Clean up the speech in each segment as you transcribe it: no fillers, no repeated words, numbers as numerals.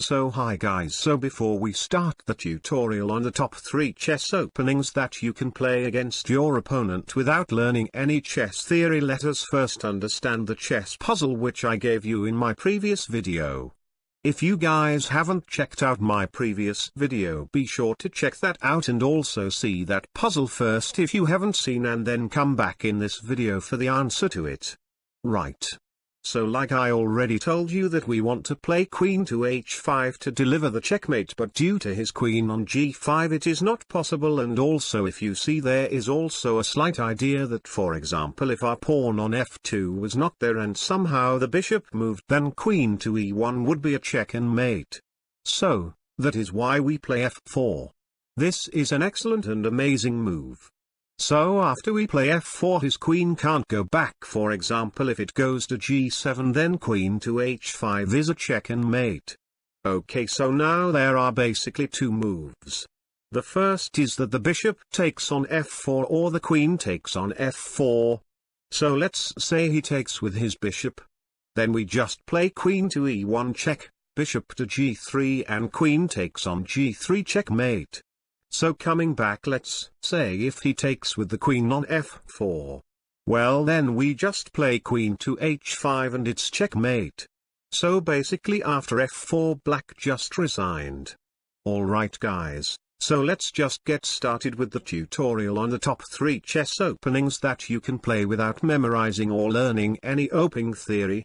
So hi guys, so before we start the tutorial on the top 3 chess openings that you can play against your opponent without learning any chess theory, let us first understand the chess puzzle which I gave you in my previous video. If you guys haven't checked out my previous video, be sure to check that out and also see that puzzle first if you haven't seen, and then come back in this video for the answer to it. Right. So like I already told you that we want to play queen to h5 to deliver the checkmate, but due to his queen on g5 it is not possible. And also if you see, there is also a slight idea that, for example, if our pawn on f2 was not there and somehow the bishop moved, then queen to e1 would be a check and mate. So, that is why we play f4. This is an excellent and amazing move. So after we play f4 his queen can't go back. For example, if it goes to g7 then queen to h5 is a check and mate. Okay, so now there are basically two moves. The first is that the bishop takes on f4 or the queen takes on f4. So let's say he takes with his bishop. Then we just play queen to e1 check, bishop to g3 and queen takes on g3 checkmate. So coming back, let's say if he takes with the queen on f4. Well, then we just play queen to h5 and it's checkmate. So basically after f4 black just resigned. Alright guys, so let's just get started with the tutorial on the top 3 chess openings that you can play without memorizing or learning any opening theory.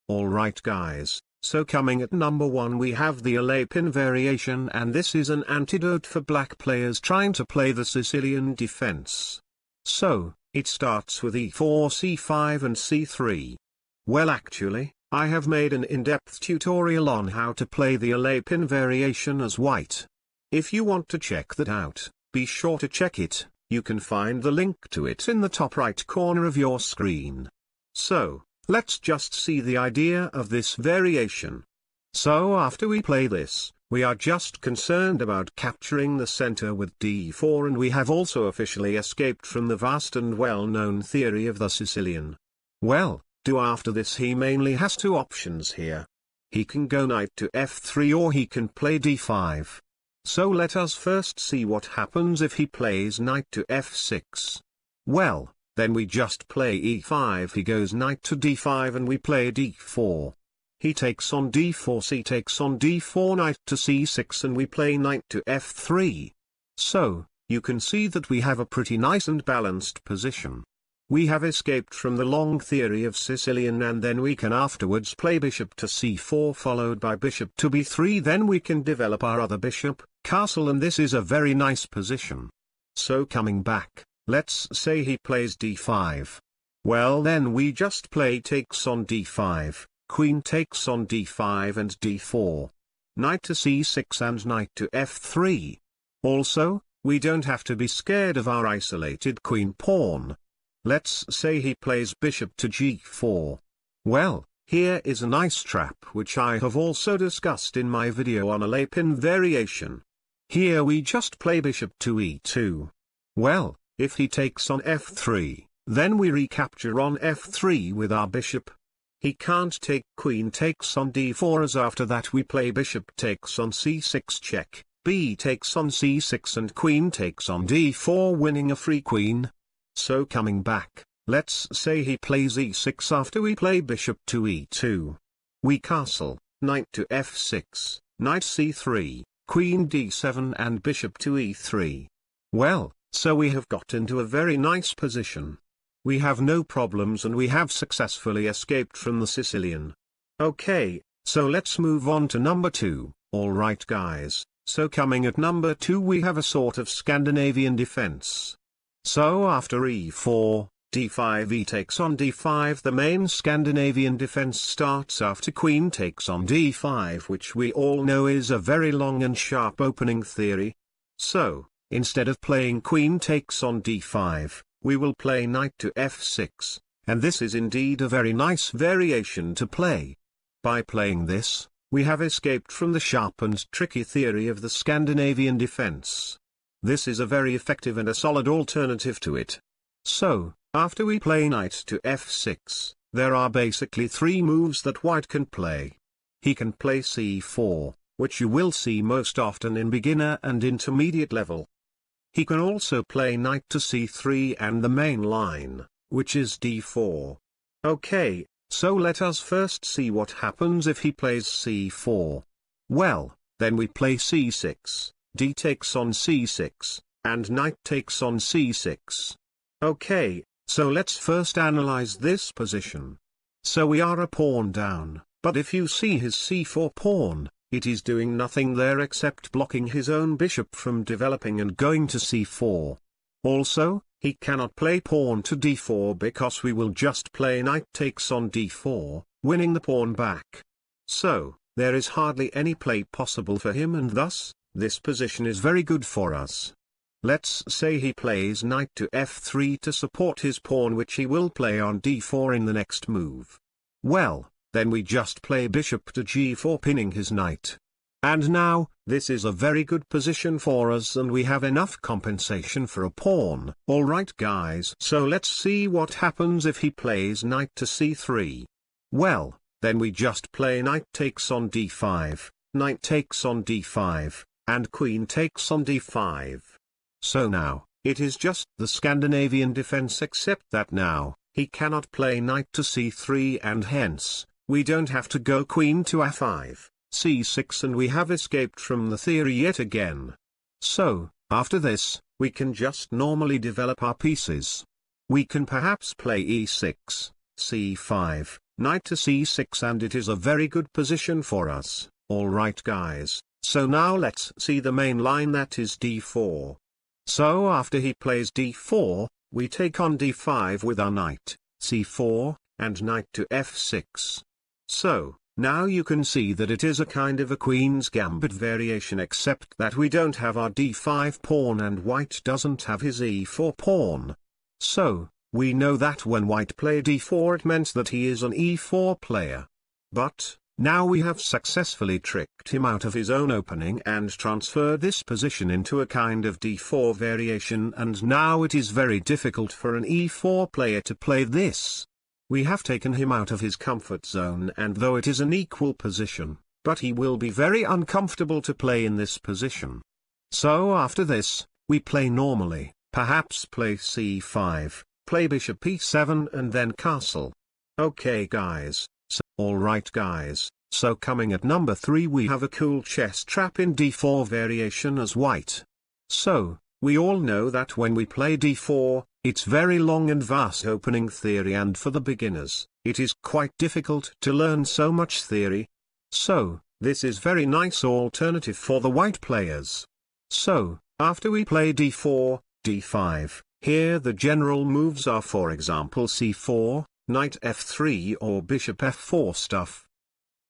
Alright guys. So coming at number 1 we have the Alapin variation, and this is an antidote for black players trying to play the Sicilian defense. So, it starts with e4, c5 and c3. Well, actually, I have made an in-depth tutorial on how to play the Alapin variation as white. If you want to check that out, be sure to check it. You can find the link to it in the top right corner of your screen. So, let's just see the idea of this variation. So after we play this, we are just concerned about capturing the center with d4, and we have also officially escaped from the vast and well-known theory of the Sicilian. Well, after this he mainly has two options here. He can go knight to f3 or he can play d5. So let us first see what happens if he plays knight to f6. Well, then we just play e5, he goes knight to d5 and we play d4. He takes on d4, c takes on d4, knight to c6 and we play knight to f3. So, you can see that we have a pretty nice and balanced position. We have escaped from the long theory of Sicilian, and then we can afterwards play bishop to c4 followed by bishop to b3, then we can develop our other bishop, castle, and this is a very nice position. So coming back, let's say he plays d5. Well, then we just play takes on d5, queen takes on d5 and d4. Knight to c6 and knight to f3. Also, we don't have to be scared of our isolated queen pawn. Let's say he plays bishop to g4. Well, here is a nice trap which I have also discussed in my video on Alapin variation. Here we just play bishop to e2. Well, if he takes on f3, then we recapture on f3 with our bishop. He can't take queen takes on d4, as after that we play bishop takes on c6 check, b takes on c6 and queen takes on d4, winning a free queen. So coming back, let's say he plays e6 after we play bishop to e2. We castle, knight to f6, knight c3, queen d7 and bishop to e3. Well, so we have got into a very nice position. We have no problems and we have successfully escaped from the Sicilian. Okay, so let's move on to number 2. Alright guys, so coming at number 2 we have a sort of Scandinavian defense. So after e4, d5, e takes on d5, the main Scandinavian defense starts after queen takes on d5, which we all know is a very long and sharp opening theory. So, instead of playing queen takes on d5, we will play knight to f6, and this is indeed a very nice variation to play. By playing this, we have escaped from the sharp and tricky theory of the Scandinavian defense. This is a very effective and a solid alternative to it. So, after we play knight to f6, there are basically 3 moves that white can play. he can play c4, which you will see most often in beginner and intermediate level. He can also play knight to c3 and the main line, which is d4. Okay, so let us first see what happens if he plays c4. Well, then we play c6, d takes on c6, and knight takes on c6. Okay, so let's first analyze this position. So we are a pawn down, but if you see his c4 pawn, it is doing nothing there except blocking his own bishop from developing and going to c4. Also, he cannot play pawn to d4 because we will just play knight takes on d4, winning the pawn back. So, there is hardly any play possible for him, and thus, this position is very good for us. Let's say he plays knight to f3 to support his pawn, which he will play on d4 in the next move. Well, then we just play bishop to g4 pinning his knight. And now, this is a very good position for us and we have enough compensation for a pawn. Alright guys, so let's see what happens if he plays knight to c3. Well, then we just play knight takes on d5, knight takes on d5, and queen takes on d5. So now, it is just the Scandinavian defense, except that now, he cannot play knight to c3 and hence, we don't have to go queen to f5, c6, and we have escaped from the theory yet again. So, after this, we can just normally develop our pieces. We can perhaps play e6, c5, knight to c6, and it is a very good position for us. Alright guys, so now let's see the main line, that is d4. So after he plays d4, we take on d5 with our knight, c4, and knight to f6. So, now you can see that it is a kind of a Queen's Gambit variation, except that we don't have our d5 pawn and white doesn't have his e4 pawn. So, we know that when white played e4 it meant that he is an e4 player. But, now we have successfully tricked him out of his own opening and transferred this position into a kind of d4 variation, and now it is very difficult for an e4 player to play this. We have taken him out of his comfort zone, and though it is an equal position, but he will be very uncomfortable to play in this position. So after this, we play normally, perhaps play c5, play bishop e7 and then castle. Okay guys, so alright guys, so coming at number 3 we have a cool chess trap in d4 variation as white. So, we all know that when we play d4, it's very long and vast opening theory, and for the beginners, it is quite difficult to learn so much theory. So, this is very nice alternative for the white players. So, after we play d4, d5, here the general moves are, for example, c4, knight f3 or bishop f4 stuff.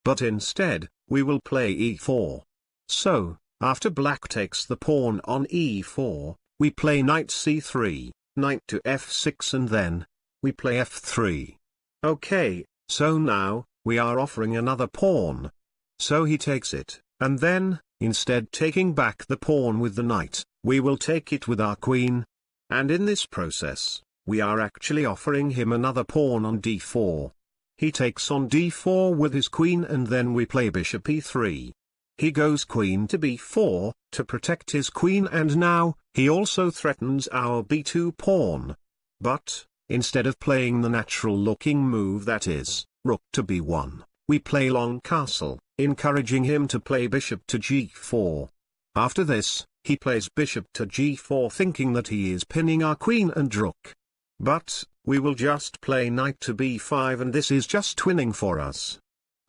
But instead, we will play e4. So, after black takes the pawn on e4, we play knight c3. Knight to f6, and then we play f3. Okay, so now, we are offering another pawn. So he takes it, and then, instead taking back the pawn with the knight, we will take it with our queen. And in this process, we are actually offering him another pawn on d4. He takes on d4 with his queen, and then we play bishop e3. He goes queen to b4, to protect his queen, and now, he also threatens our b2 pawn. But, instead of playing the natural-looking move, that is, rook to b1, we play long castle, encouraging him to play bishop to g4. After this, he plays bishop to g4, thinking that he is pinning our queen and rook. But, we will just play knight to b5, and this is just winning for us.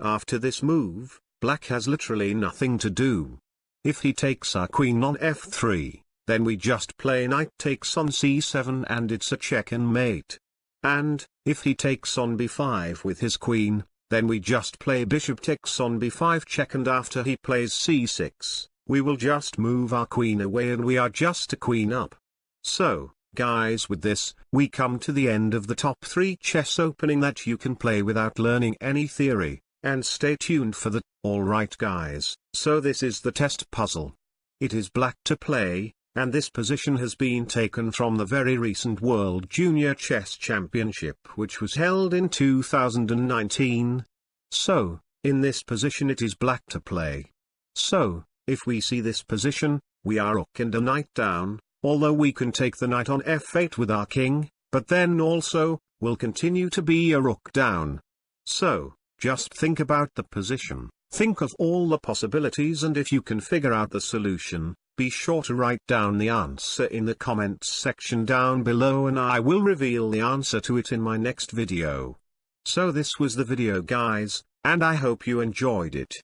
After this move, black has literally nothing to do. If he takes our queen on f3, then we just play knight takes on c7 and it's a check and mate. And, if he takes on b5 with his queen, then we just play bishop takes on b5 check, and after he plays c6, we will just move our queen away and we are just a queen up. So, guys, with this, we come to the end of the top 3 chess opening that you can play without learning any theory. And stay tuned for the. Alright guys, so this is the test puzzle. It is black to play, and this position has been taken from the very recent World Junior Chess Championship, which was held in 2019. So, In this position it is black to play. So, if we see this position, we are rook and a knight down, although we can take the knight on f8 with our king, but then also, will continue to be a rook down. So, just think about the position, think of all the possibilities, and if you can figure out the solution, be sure to write down the answer in the comments section down below and I will reveal the answer to it in my next video. So this was the video guys, and I hope you enjoyed it.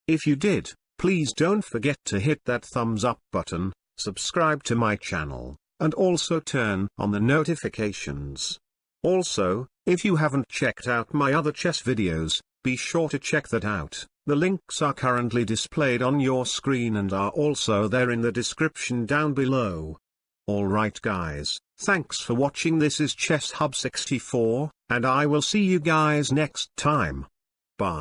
If you did, please don't forget to hit that thumbs up button, subscribe to my channel, and also turn on the notifications. Also, if you haven't checked out my other chess videos, be sure to check that out. The links are currently displayed on your screen and are also there in the description down below. Alright guys, thanks for watching. This is Chess Hub 64, and I will see you guys next time.